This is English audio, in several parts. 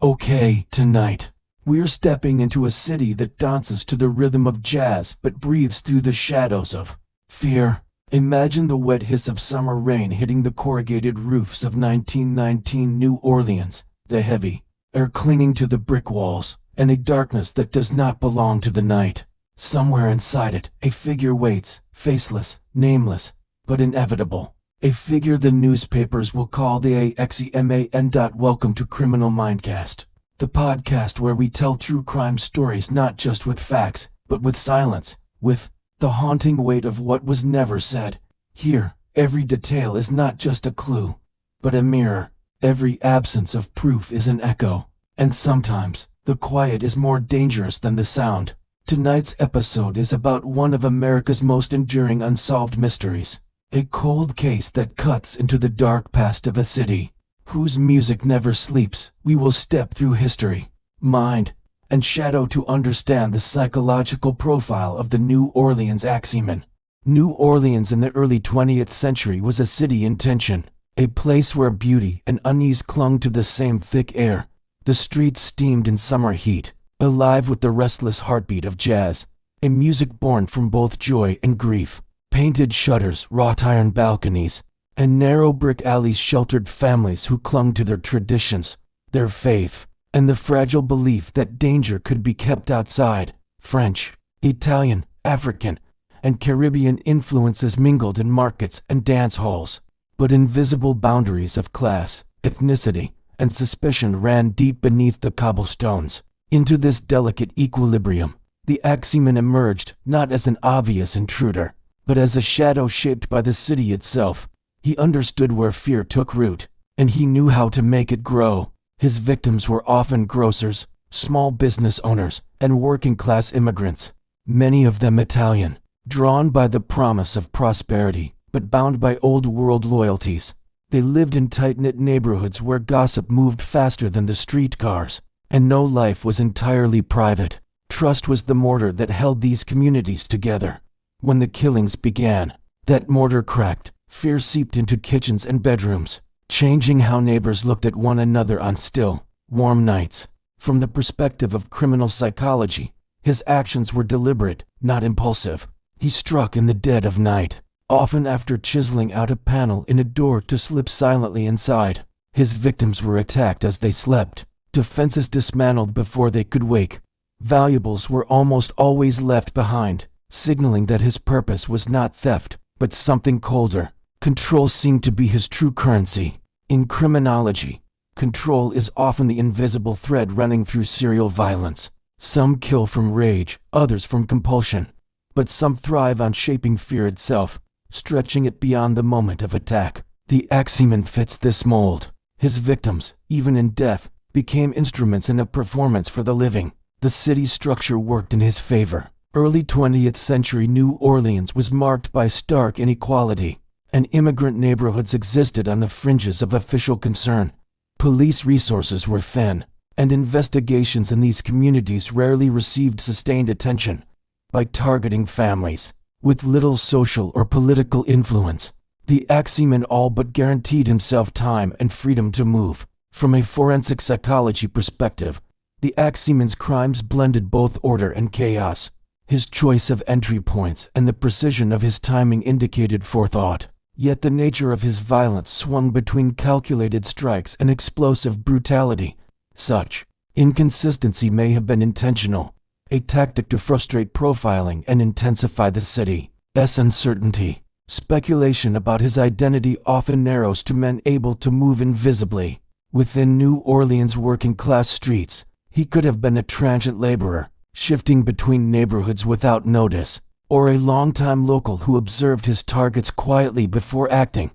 Okay, tonight, we're stepping into a city that dances to the rhythm of jazz but breathes through the shadows of fear. Imagine the wet hiss of summer rain hitting the corrugated roofs of 1919 New Orleans, the heavy air clinging to the brick walls, and a darkness that does not belong to the night. Somewhere inside it, a figure waits, faceless, nameless, but inevitable. A figure the newspapers will call the Axeman. Welcome to Criminal Mindcast, the podcast where we tell true crime stories not just with facts, but with silence, with the haunting weight of what was never said. Here, every detail is not just a clue, but a mirror. Every absence of proof is an echo, and sometimes, the quiet is more dangerous than the sound. Tonight's episode is about one of America's most enduring unsolved mysteries. A cold case that cuts into the dark past of a city, whose music never sleeps. We will step through history, mind, and shadow to understand the psychological profile of the New Orleans Axeman. New Orleans in the early 20th century was a city in tension, a place where beauty and unease clung to the same thick air. The streets steamed in summer heat, alive with the restless heartbeat of jazz, a music born from both joy and grief. Painted shutters, wrought iron balconies, and narrow brick alleys sheltered families who clung to their traditions, their faith, and the fragile belief that danger could be kept outside. French, Italian, African, and Caribbean influences mingled in markets and dance halls, but invisible boundaries of class, ethnicity, and suspicion ran deep beneath the cobblestones. Into this delicate equilibrium, the Axeman emerged not as an obvious intruder, but as a shadow shaped by the city itself. He understood where fear took root, and he knew how to make it grow. His victims were often grocers, small business owners, and working-class immigrants, many of them Italian, drawn by the promise of prosperity, but bound by old-world loyalties. They lived in tight-knit neighborhoods where gossip moved faster than the streetcars, and no life was entirely private. Trust was the mortar that held these communities together. When the killings began, that mortar cracked. Fear seeped into kitchens and bedrooms, changing how neighbors looked at one another on still, warm nights. From the perspective of criminal psychology, his actions were deliberate, not impulsive. He struck in the dead of night, often after chiseling out a panel in a door to slip silently inside. His victims were attacked as they slept, defenses dismantled before they could wake. Valuables were almost always left behind, signaling that his purpose was not theft, but something colder. Control seemed to be his true currency. In criminology, control is often the invisible thread running through serial violence. Some kill from rage, others from compulsion, but some thrive on shaping fear itself, stretching it beyond the moment of attack. The Axeman fits this mold. His victims, even in death, became instruments in a performance for the living. The city's structure worked in his favor. Early 20th century New Orleans was marked by stark inequality, and immigrant neighborhoods existed on the fringes of official concern. Police resources were thin, and investigations in these communities rarely received sustained attention. By targeting families with little social or political influence, the Axeman all but guaranteed himself time and freedom to move. From a forensic psychology perspective, the Axeman's crimes blended both order and chaos. His choice of entry points and the precision of his timing indicated forethought, yet the nature of his violence swung between calculated strikes and explosive brutality. Such inconsistency may have been intentional, a tactic to frustrate profiling and intensify the city's uncertainty. Speculation about his identity often narrows to men able to move invisibly. Within New Orleans' working-class streets, he could have been a transient laborer, shifting between neighborhoods without notice, or a longtime local who observed his targets quietly before acting.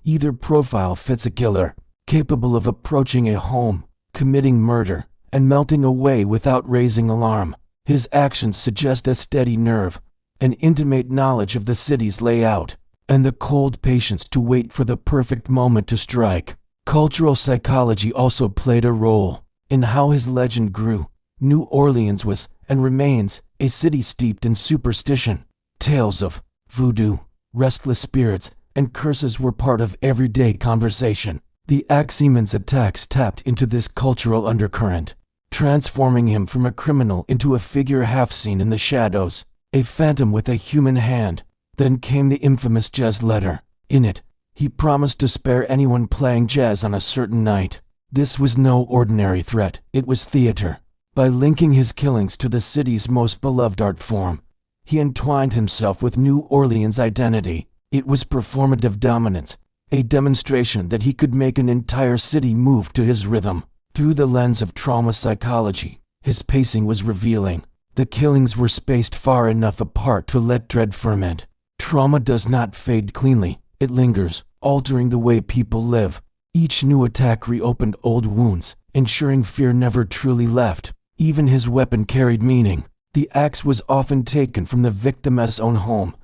Either profile fits a killer, capable of approaching a home, committing murder, and melting away without raising alarm. His actions suggest a steady nerve, an intimate knowledge of the city's layout, and the cold patience to wait for the perfect moment to strike. Cultural psychology also played a role in how his legend grew. New Orleans was, and remains, a city steeped in superstition. Tales of voodoo, restless spirits, and curses were part of everyday conversation. The Axeman's attacks tapped into this cultural undercurrent, transforming him from a criminal into a figure half seen in the shadows, a phantom with a human hand. Then came the infamous jazz letter. In it, he promised to spare anyone playing jazz on a certain night. This was no ordinary threat, it was theater. By linking his killings to the city's most beloved art form, he entwined himself with New Orleans' identity. It was performative dominance, a demonstration that he could make an entire city move to his rhythm. Through the lens of trauma psychology, his pacing was revealing. The killings were spaced far enough apart to let dread ferment. Trauma does not fade cleanly, it lingers, altering the way people live. Each new attack reopened old wounds, ensuring fear never truly left. Even his weapon carried meaning. The axe was often taken from the victim's own home,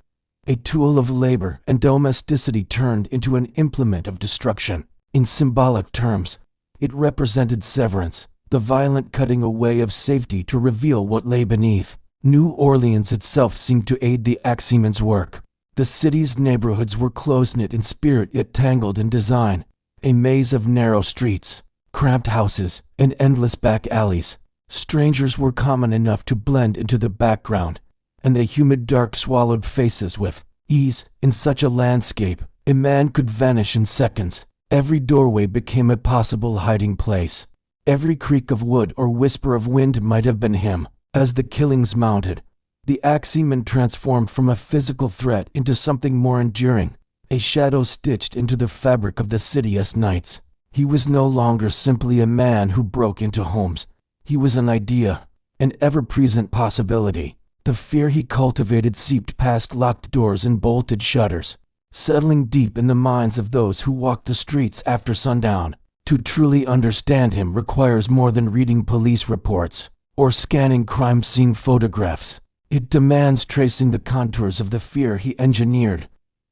a tool of labor and domesticity turned into an implement of destruction. In symbolic terms, it represented severance, the violent cutting away of safety to reveal what lay beneath. New Orleans itself seemed to aid the Axeman's work. The city's neighborhoods were close-knit in spirit yet tangled in design, a maze of narrow streets, cramped houses, and endless back alleys. Strangers were common enough to blend into the background, and the humid dark swallowed faces with ease. In such a landscape, a man could vanish in seconds. Every doorway became a possible hiding place. Every creak of wood or whisper of wind might have been him. As the killings mounted, the Axeman transformed from a physical threat into something more enduring, a shadow stitched into the fabric of the city's nights. He was no longer simply a man who broke into homes. He was an idea, an ever-present possibility. The fear he cultivated seeped past locked doors and bolted shutters, settling deep in the minds of those who walked the streets after sundown. To truly understand him requires more than reading police reports or scanning crime scene photographs. It demands tracing the contours of the fear he engineered,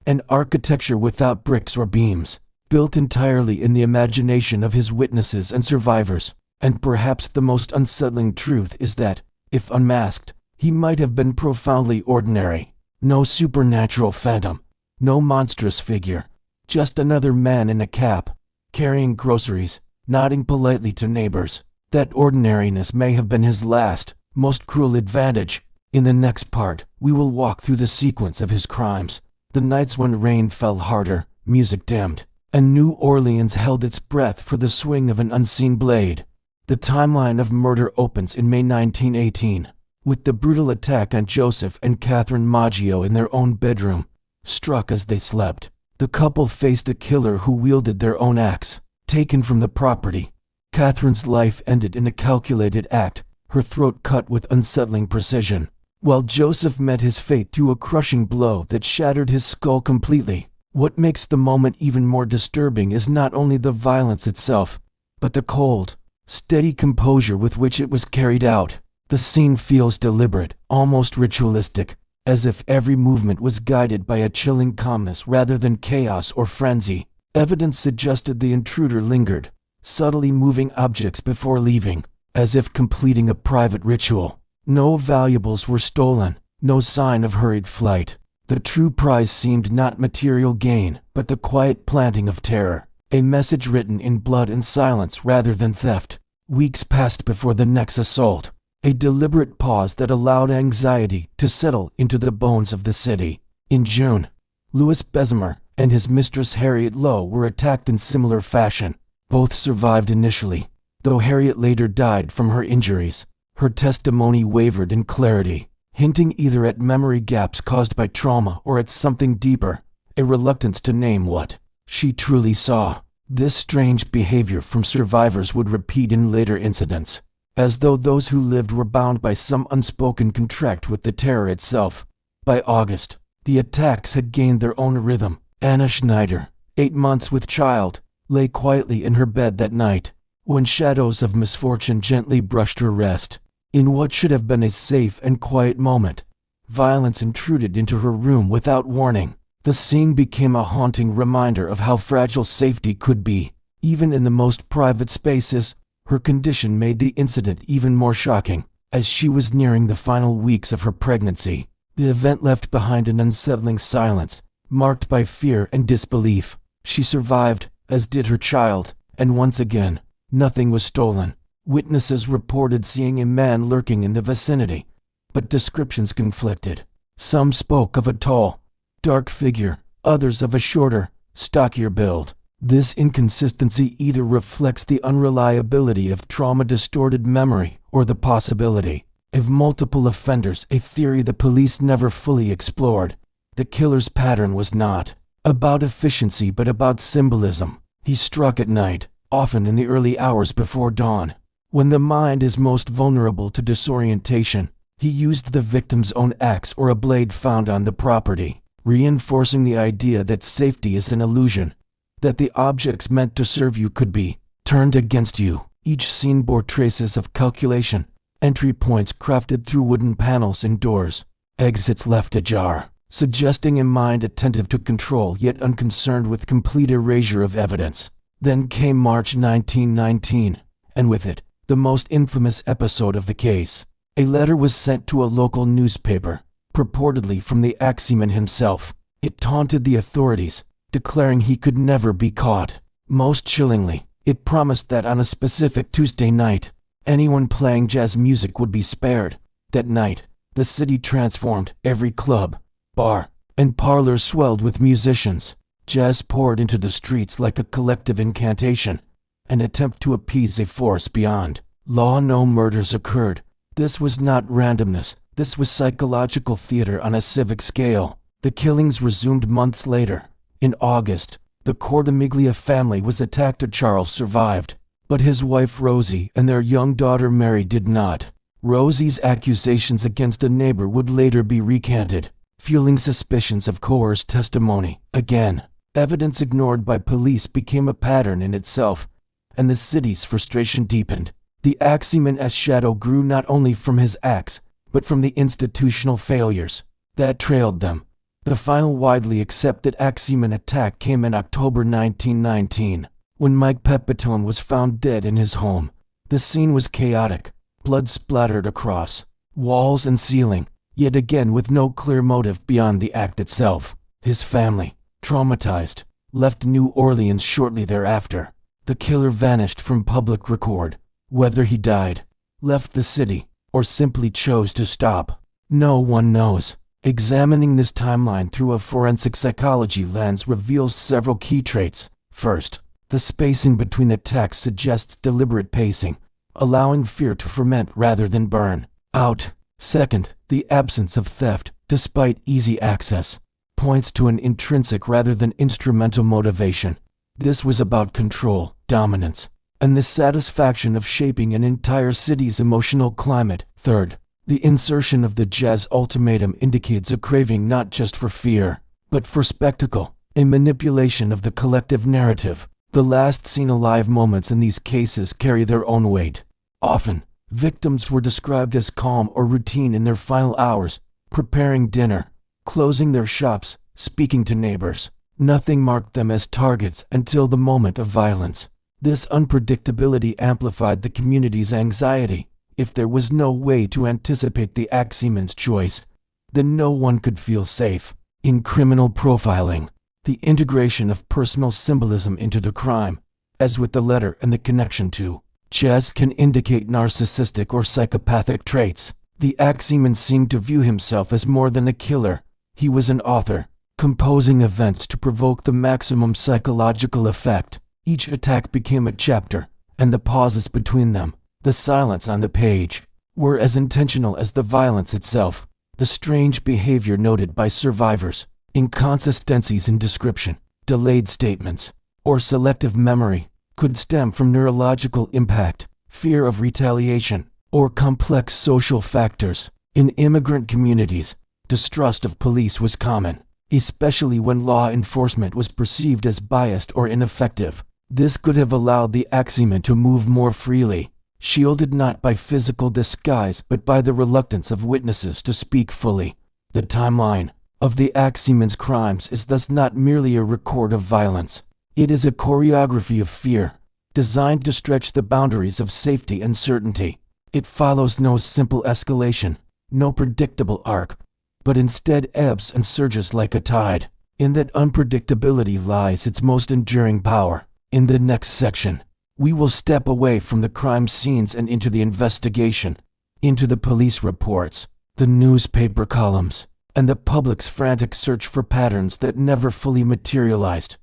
an architecture without bricks or beams, built entirely in the imagination of his witnesses and survivors. And perhaps the most unsettling truth is that, if unmasked, he might have been profoundly ordinary. No supernatural phantom, no monstrous figure, just another man in a cap, carrying groceries, nodding politely to neighbors. That ordinariness may have been his last, most cruel advantage. In the next part, we will walk through the sequence of his crimes. The nights when rain fell harder, music dimmed, and New Orleans held its breath for the swing of an unseen blade. The timeline of murder opens in May 1918, with the brutal attack on Joseph and Catherine Maggio in their own bedroom. Struck as they slept, the couple faced a killer who wielded their own axe, taken from the property. Catherine's life ended in a calculated act, her throat cut with unsettling precision, while Joseph met his fate through a crushing blow that shattered his skull completely. What makes the moment even more disturbing is not only the violence itself, but the cold, steady composure with which it was carried out. The scene feels deliberate, almost ritualistic, as if every movement was guided by a chilling calmness rather than chaos or frenzy. Evidence suggested the intruder lingered, subtly moving objects before leaving, as if completing a private ritual. No valuables were stolen, no sign of hurried flight. The true prize seemed not material gain, but the quiet planting of terror, a message written in blood and silence rather than theft. Weeks passed before the next assault, a deliberate pause that allowed anxiety to settle into the bones of the city. In June, Louis Bessemer and his mistress Harriet Lowe were attacked in similar fashion. Both survived initially, though Harriet later died from her injuries. Her testimony wavered in clarity, hinting either at memory gaps caused by trauma or at something deeper, a reluctance to name what she truly saw. This strange behavior from survivors would repeat in later incidents, as though those who lived were bound by some unspoken contract with the terror itself. By August, the attacks had gained their own rhythm. Anna Schneider, 8 months with child, lay quietly in her bed that night, when shadows of misfortune gently brushed her rest. In what should have been a safe and quiet moment, violence intruded into her room without warning. The scene became a haunting reminder of how fragile safety could be. Even in the most private spaces, her condition made the incident even more shocking. As she was nearing the final weeks of her pregnancy, the event left behind an unsettling silence, marked by fear and disbelief. She survived, as did her child, and once again, nothing was stolen. Witnesses reported seeing a man lurking in the vicinity, but descriptions conflicted. Some spoke of a tall, dark figure, others of a shorter, stockier build. This inconsistency either reflects the unreliability of trauma-distorted memory or the possibility of multiple offenders, a theory the police never fully explored. The killer's pattern was not about efficiency but about symbolism. He struck at night, often in the early hours before dawn, when the mind is most vulnerable to disorientation. He used the victim's own axe or a blade found on the property, reinforcing the idea that safety is an illusion, that the objects meant to serve you could be turned against you. Each scene bore traces of calculation, entry points crafted through wooden panels and doors, exits left ajar, suggesting a mind attentive to control yet unconcerned with complete erasure of evidence. Then came March 1919, and with it, the most infamous episode of the case. A letter was sent to a local newspaper, purportedly from the Axeman himself. It taunted the authorities, declaring he could never be caught. Most chillingly, it promised that on a specific Tuesday night, anyone playing jazz music would be spared. That night, the city transformed. Every club, bar, and parlor swelled with musicians. Jazz poured into the streets like a collective incantation, an attempt to appease a force beyond law. No murders occurred. This was not randomness. This was psychological theater on a civic scale. The killings resumed months later. In August, the Cortimiglia family was attacked. Charles survived, but his wife Rosie and their young daughter Mary did not. Rosie's accusations against a neighbor would later be recanted, fueling suspicions of coerced testimony. Again, evidence ignored by police became a pattern in itself, and the city's frustration deepened. The Axeman's shadow grew not only from his axe, but from the institutional failures that trailed them. The final widely accepted Axeman attack came in October 1919, when Mike Pepitone was found dead in his home. The scene was chaotic, blood splattered across walls and ceiling, yet again with no clear motive beyond the act itself. His family, traumatized, left New Orleans shortly thereafter. The killer vanished from public record. Whether he died, left the city, or simply chose to stop, no one knows. Examining this timeline through a forensic psychology lens reveals several key traits. First, the spacing between attacks suggests deliberate pacing, allowing fear to ferment rather than burn out. Second, the absence of theft, despite easy access, points to an intrinsic rather than instrumental motivation. This was about control, dominance, and the satisfaction of shaping an entire city's emotional climate. Third, the insertion of the jazz ultimatum indicates a craving not just for fear, but for spectacle, a manipulation of the collective narrative. The last seen alive moments in these cases carry their own weight. Often, victims were described as calm or routine in their final hours, preparing dinner, closing their shops, speaking to neighbors. Nothing marked them as targets until the moment of violence. This unpredictability amplified the community's anxiety. If there was no way to anticipate the Axeman's choice, then no one could feel safe. In criminal profiling, the integration of personal symbolism into the crime, as with the letter and the connection to jazz, can indicate narcissistic or psychopathic traits. The Axeman seemed to view himself as more than a killer. He was an author, composing events to provoke the maximum psychological effect. Each attack became a chapter, and the pauses between them, the silence on the page, were as intentional as the violence itself. The strange behavior noted by survivors, inconsistencies in description, delayed statements, or selective memory, could stem from neurological impact, fear of retaliation, or complex social factors. In immigrant communities, distrust of police was common, especially when law enforcement was perceived as biased or ineffective. This could have allowed the Axeman to move more freely, shielded not by physical disguise but by the reluctance of witnesses to speak fully. The timeline of the Axeman's crimes is thus not merely a record of violence. It is a choreography of fear, designed to stretch the boundaries of safety and certainty. It follows no simple escalation, no predictable arc, but instead ebbs and surges like a tide. In that unpredictability lies its most enduring power. In the next section, we will step away from the crime scenes and into the investigation, into the police reports, the newspaper columns, and the public's frantic search for patterns that never fully materialized.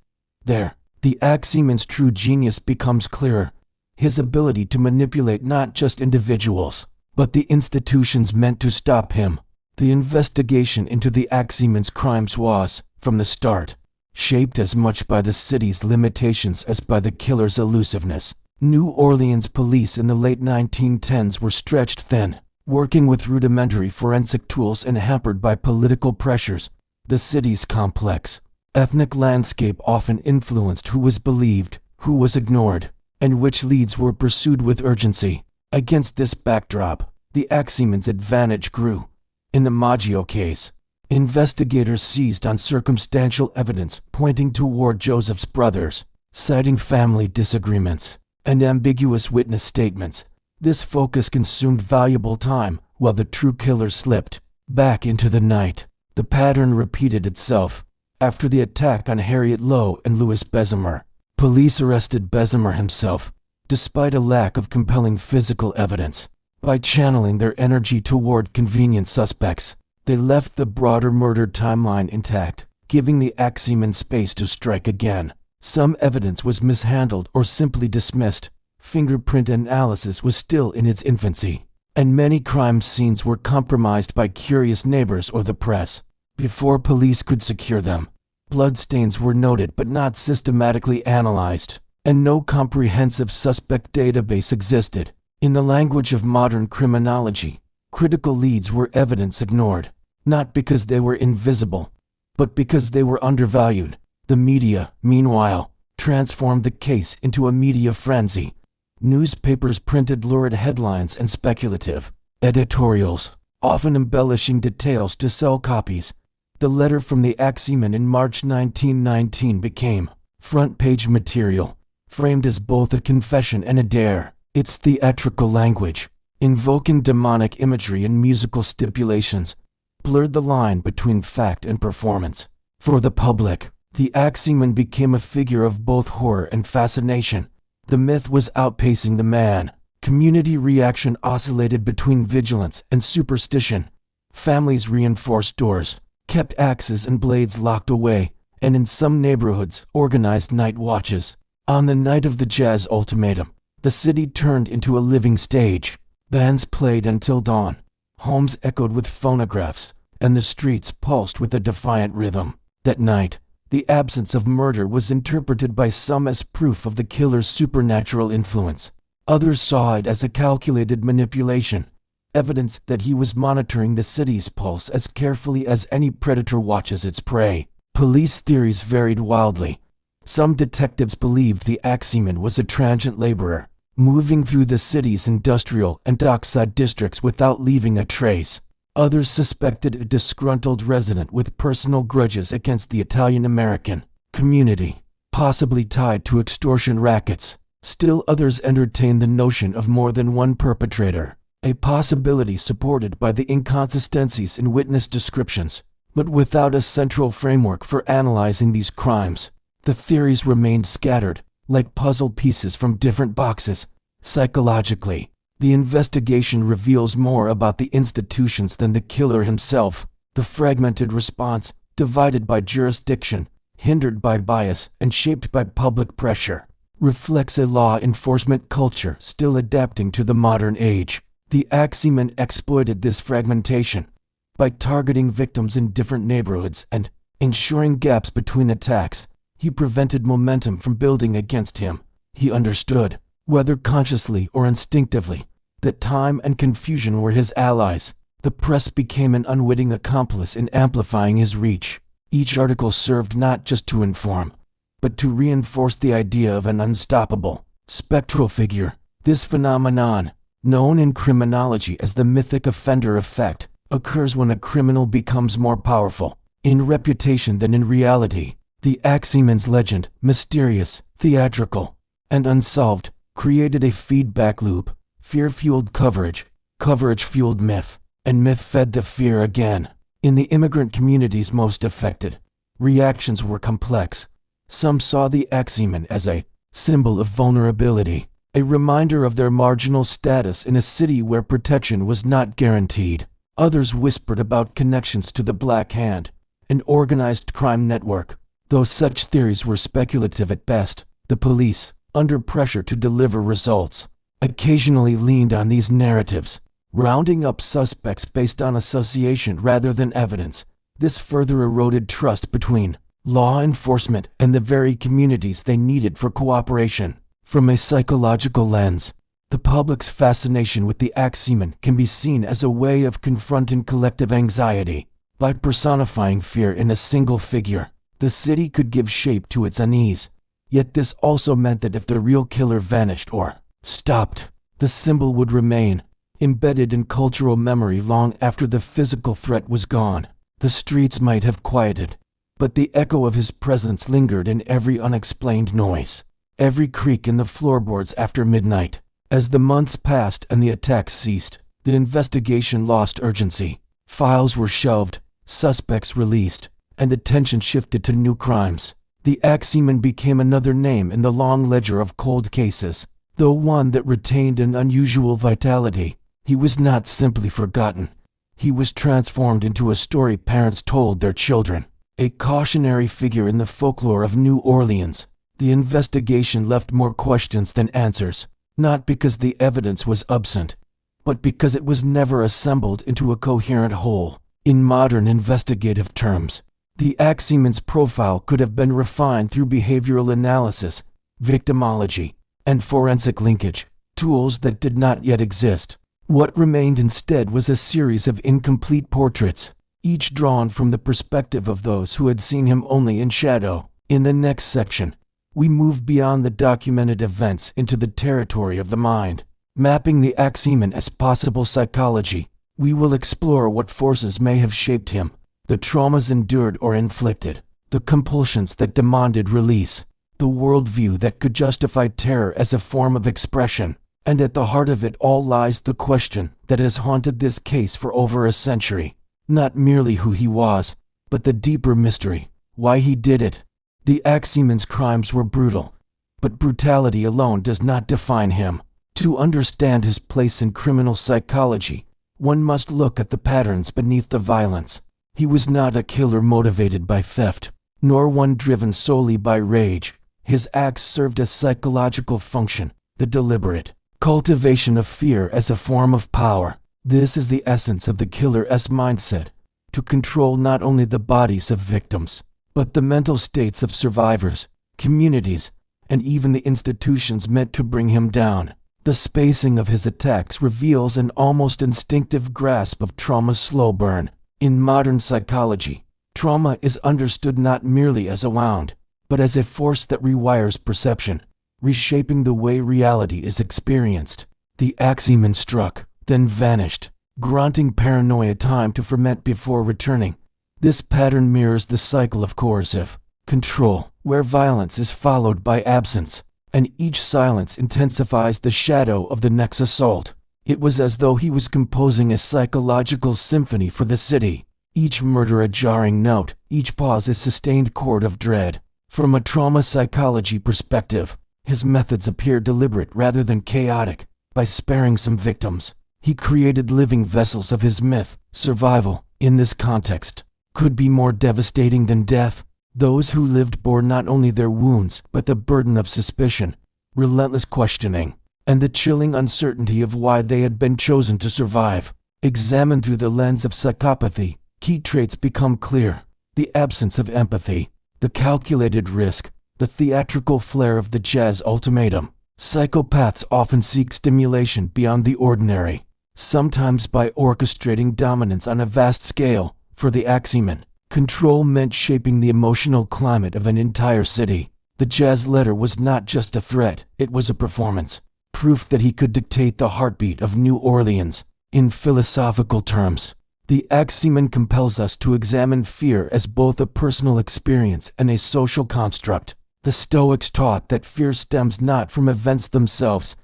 There, the Axeman's true genius becomes clearer. His ability to manipulate not just individuals, but the institutions meant to stop him. The investigation into the Axeman's crimes was, from the start, shaped as much by the city's limitations as by the killer's elusiveness. New Orleans police in the late 1910s were stretched thin, working with rudimentary forensic tools and hampered by political pressures. The city's complex, ethnic landscape often influenced who was believed, who was ignored, and which leads were pursued with urgency. Against this backdrop, the Axeman's advantage grew. In the Maggio case, investigators seized on circumstantial evidence pointing toward Joseph's brothers, citing family disagreements and ambiguous witness statements. This focus consumed valuable time while the true killer slipped back into the night. The pattern repeated itself. After the attack on Harriet Lowe and Louis Bessemer, police arrested Bessemer himself, despite a lack of compelling physical evidence. By channeling their energy toward convenient suspects, they left the broader murder timeline intact, giving the Axeman space to strike again. Some evidence was mishandled or simply dismissed. Fingerprint analysis was still in its infancy, and many crime scenes were compromised by curious neighbors or the press. Before police could secure them, bloodstains were noted but not systematically analyzed, and no comprehensive suspect database existed. In the language of modern criminology, critical leads were evidence ignored, not because they were invisible, but because they were undervalued. The media, meanwhile, transformed the case into a media frenzy. Newspapers printed lurid headlines and speculative editorials, often embellishing details to sell copies. The letter from the Axeman in March 1919 became front-page material, framed as both a confession and a dare. Its theatrical language, invoking demonic imagery and musical stipulations, blurred the line between fact and performance. For the public, the Axeman became a figure of both horror and fascination. The myth was outpacing the man. Community reaction oscillated between vigilance and superstition. Families reinforced doors, kept axes and blades locked away, and in some neighborhoods organized night watches. On the night of the jazz ultimatum, the city turned into a living stage. Bands played until dawn. Homes echoed with phonographs, and the streets pulsed with a defiant rhythm. That night, the absence of murder was interpreted by some as proof of the killer's supernatural influence. Others saw it as a calculated manipulation, evidence that he was monitoring the city's pulse as carefully as any predator watches its prey. Police theories varied wildly. Some detectives believed the Axeman was a transient laborer, moving through the city's industrial and dockside districts without leaving a trace. Others suspected a disgruntled resident with personal grudges against the Italian-American community, possibly tied to extortion rackets. Still others entertained the notion of more than one perpetrator, a possibility supported by the inconsistencies in witness descriptions. But without a central framework for analyzing these crimes, the theories remained scattered, like puzzle pieces from different boxes. Psychologically, the investigation reveals more about the institutions than the killer himself. The fragmented response, divided by jurisdiction, hindered by bias, and shaped by public pressure, reflects a law enforcement culture still adapting to the modern age. The Axeman exploited this fragmentation by targeting victims in different neighborhoods and ensuring gaps between attacks. He prevented momentum from building against him. He understood, whether consciously or instinctively, that time and confusion were his allies. The press became an unwitting accomplice in amplifying his reach. Each article served not just to inform, but to reinforce the idea of an unstoppable, spectral figure. This phenomenon, known in criminology as the mythic offender effect, occurs when a criminal becomes more powerful in reputation than in reality. The Axeman's legend, mysterious, theatrical, and unsolved, created a feedback loop. Fear fueled coverage, coverage fueled myth, and myth fed the fear again. In the immigrant communities most affected, reactions were complex. Some saw the Axeman as a symbol of vulnerability, a reminder of their marginal status in a city where protection was not guaranteed. Others whispered about connections to the Black Hand, an organized crime network. Though such theories were speculative at best, the police, under pressure to deliver results, occasionally leaned on these narratives, rounding up suspects based on association rather than evidence. This further eroded trust between law enforcement and the very communities they needed for cooperation. From a psychological lens, the public's fascination with the Axeman can be seen as a way of confronting collective anxiety. By personifying fear in a single figure, the city could give shape to its unease. Yet this also meant that if the real killer vanished or stopped, the symbol would remain, embedded in cultural memory long after the physical threat was gone. The streets might have quieted, but the echo of his presence lingered in every unexplained noise, every creak in the floorboards after midnight. As the months passed and the attacks ceased, the investigation lost urgency. Files were shelved, suspects released, and attention shifted to new crimes. The Axeman became another name in the long ledger of cold cases, though one that retained an unusual vitality. He was not simply forgotten. He was transformed into a story parents told their children, a cautionary figure in the folklore of New Orleans. The investigation left more questions than answers, not because the evidence was absent, but because it was never assembled into a coherent whole. In modern investigative terms, the Axeman's profile could have been refined through behavioral analysis, victimology, and forensic linkage, tools that did not yet exist. What remained instead was a series of incomplete portraits, each drawn from the perspective of those who had seen him only in shadow. In the next section, we move beyond the documented events into the territory of the mind. Mapping the Axeman as possible psychology, we will explore what forces may have shaped him, the traumas endured or inflicted, the compulsions that demanded release, the worldview that could justify terror as a form of expression. And at the heart of it all lies the question that has haunted this case for over a century. Not merely who he was, but the deeper mystery, why he did it. The Axeman's crimes were brutal, but brutality alone does not define him. To understand his place in criminal psychology, one must look at the patterns beneath the violence. He was not a killer motivated by theft, nor one driven solely by rage. His acts served a psychological function, the deliberate cultivation of fear as a form of power. This is the essence of the killer's mindset, to control not only the bodies of victims, but the mental states of survivors, communities, and even the institutions meant to bring him down. The spacing of his attacks reveals an almost instinctive grasp of trauma's slow burn. In modern psychology, trauma is understood not merely as a wound, but as a force that rewires perception, reshaping the way reality is experienced. The Axeman struck, then vanished, granting paranoia time to ferment before returning. This pattern mirrors the cycle of coercive control, where violence is followed by absence, and each silence intensifies the shadow of the next assault. It was as though he was composing a psychological symphony for the city, each murder a jarring note, each pause a sustained chord of dread. From a trauma psychology perspective, his methods appear deliberate rather than chaotic. By sparing some victims, he created living vessels of his myth. Survival, in this context, could be more devastating than death. Those who lived bore not only their wounds, but the burden of suspicion, relentless questioning, and the chilling uncertainty of why they had been chosen to survive. Examined through the lens of psychopathy, key traits become clear: the absence of empathy, the calculated risk, the theatrical flair of the jazz ultimatum. Psychopaths often seek stimulation beyond the ordinary, sometimes by orchestrating dominance on a vast scale. For the Axeman, control meant shaping the emotional climate of an entire city. The jazz letter was not just a threat, it was a performance, proof that he could dictate the heartbeat of New Orleans. In philosophical terms, the Axeman compels us to examine fear as both a personal experience and a social construct. The Stoics taught that fear stems not from events themselves,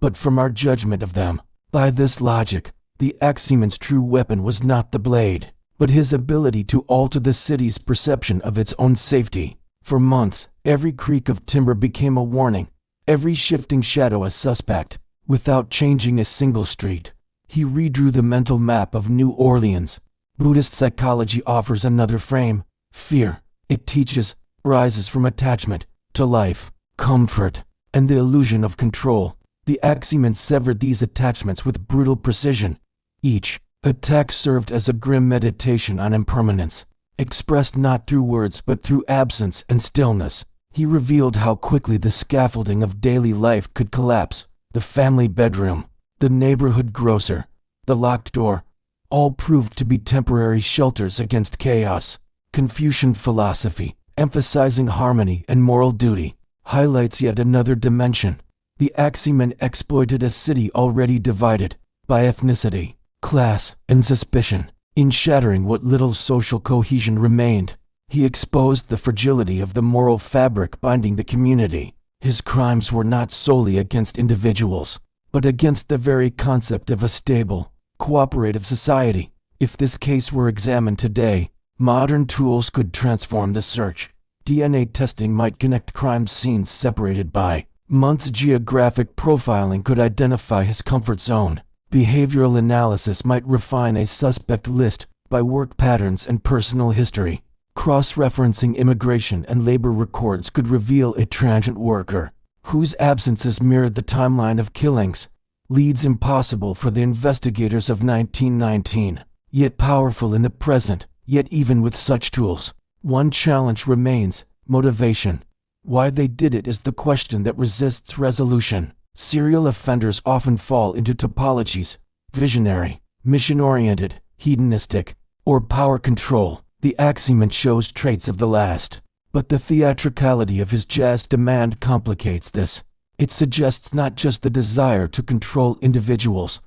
but from our judgment of them. By this logic, the Axeman's true weapon was not the blade, but his ability to alter the city's perception of its own safety. For months, every creak of timber became a warning, every shifting shadow a suspect, without changing a single street. He redrew the mental map of New Orleans. Buddhist psychology offers another frame: fear. It teaches, rises from attachment to life, comfort, and the illusion of control. The Axeman severed these attachments with brutal precision. Each attack served as a grim meditation on impermanence, expressed not through words but through absence and stillness. He revealed how quickly the scaffolding of daily life could collapse. The family bedroom, the neighborhood grocer, the locked door, all proved to be temporary shelters against chaos. Confucian philosophy, emphasizing harmony and moral duty, highlights yet another dimension. The Axeman exploited a city already divided by ethnicity, class, and suspicion. In shattering what little social cohesion remained, he exposed the fragility of the moral fabric binding the community. His crimes were not solely against individuals, but against the very concept of a stable, cooperative society. If this case were examined today, modern tools could transform the search. DNA testing might connect crime scenes separated by months. Geographic profiling could identify his comfort zone. Behavioral analysis might refine a suspect list by work patterns and personal history. Cross-referencing immigration and labor records could reveal a transient worker whose absences mirrored the timeline of killings. Leads impossible for the investigators of 1919, yet powerful in the present. Yet even with such tools, one challenge remains: motivation. Why they did it is the question that resists resolution. Serial offenders often fall into topologies: visionary, mission-oriented, hedonistic, or power control. The Axeman shows traits of the last, but the theatricality of his jazz demand complicates this. It suggests not just the desire to control individuals,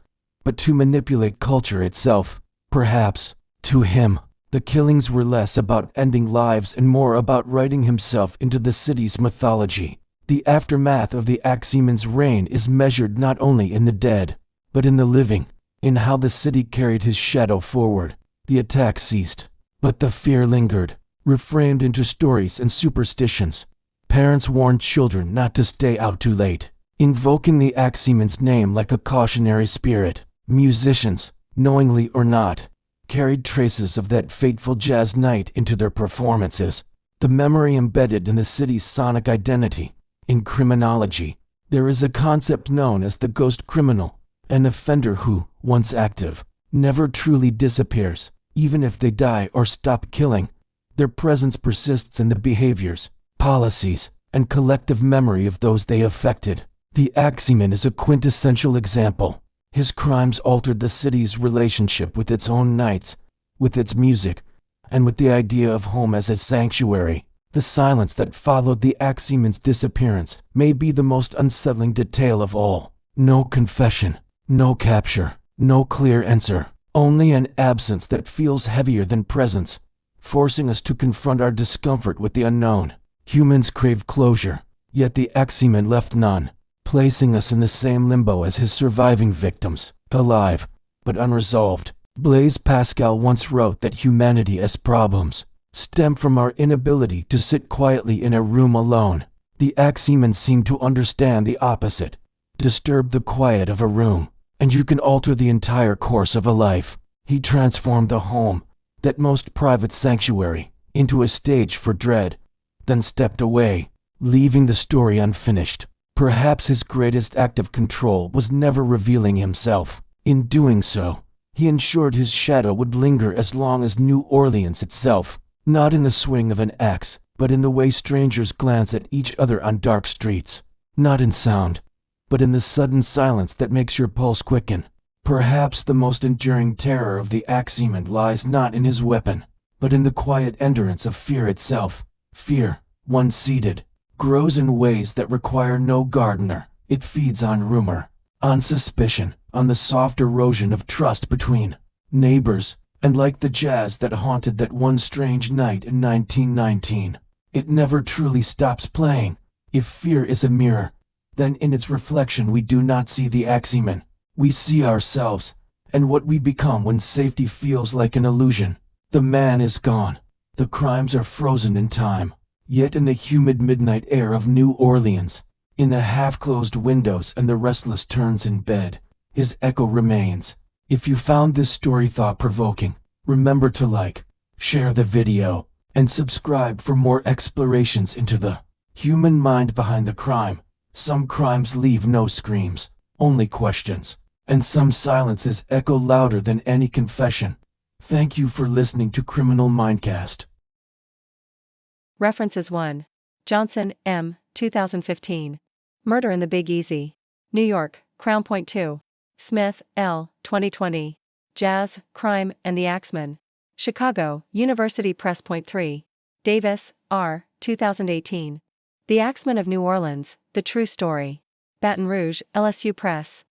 but to manipulate culture itself. Perhaps, to him, the killings were less about ending lives and more about writing himself into the city's mythology. The aftermath of the Axeman's reign is measured not only in the dead, but in the living, in how the city carried his shadow forward. The attack ceased, but the fear lingered, reframed into stories and superstitions. Parents warned children not to stay out too late, invoking the Axeman's name like a cautionary spirit. Musicians, knowingly or not, carried traces of that fateful jazz night into their performances. The memory embedded in the city's sonic identity. In criminology, there is a concept known as the ghost criminal, an offender who, once active, never truly disappears. Even if they die or stop killing, their presence persists in the behaviors, policies, and collective memory of those they affected. The Axeman is a quintessential example. His crimes altered the city's relationship with its own nights, with its music, and with the idea of home as a sanctuary. The silence that followed the Axeman's disappearance may be the most unsettling detail of all. No confession, no capture, no clear answer, only an absence that feels heavier than presence, forcing us to confront our discomfort with the unknown. Humans crave closure, yet the Axeman left none, placing us in the same limbo as his surviving victims, alive, but unresolved. Blaise Pascal once wrote that humanity's problems stem from our inability to sit quietly in a room alone. The Axeman seemed to understand the opposite. Disturb the quiet of a room, and you can alter the entire course of a life. He transformed the home, that most private sanctuary, into a stage for dread, then stepped away, leaving the story unfinished. Perhaps his greatest act of control was never revealing himself. In doing so, he ensured his shadow would linger as long as New Orleans itself, not in the swing of an axe, but in the way strangers glance at each other on dark streets, not in sound, but in the sudden silence that makes your pulse quicken. Perhaps the most enduring terror of the Axeman lies not in his weapon, but in the quiet endurance of fear itself. Fear, once seated, grows in ways that require no gardener. It feeds on rumor, on suspicion, on the soft erosion of trust between neighbors, and like the jazz that haunted that one strange night in 1919, it never truly stops playing. If fear is a mirror, then in its reflection we do not see the Axeman. We see ourselves, and what we become when safety feels like an illusion. The man is gone. The crimes are frozen in time. Yet in the humid midnight air of New Orleans, In the half-closed windows and the restless turns in bed, his echo remains. If you found this story thought-provoking, remember to like, share the video, and subscribe for more explorations into the human mind behind the crime. Some crimes leave no screams, only questions, and some silences echo louder than any confession. Thank you for listening to Criminal Mindcast. References 1. Johnson, M., 2015. Murder in the Big Easy. New York, Crown Point 2. Smith, L., 2020. Jazz, Crime, and the Axeman. Chicago, University Press. Point 3. Davis, R., 2018. The Axeman of New Orleans, The True Story. Baton Rouge, LSU Press.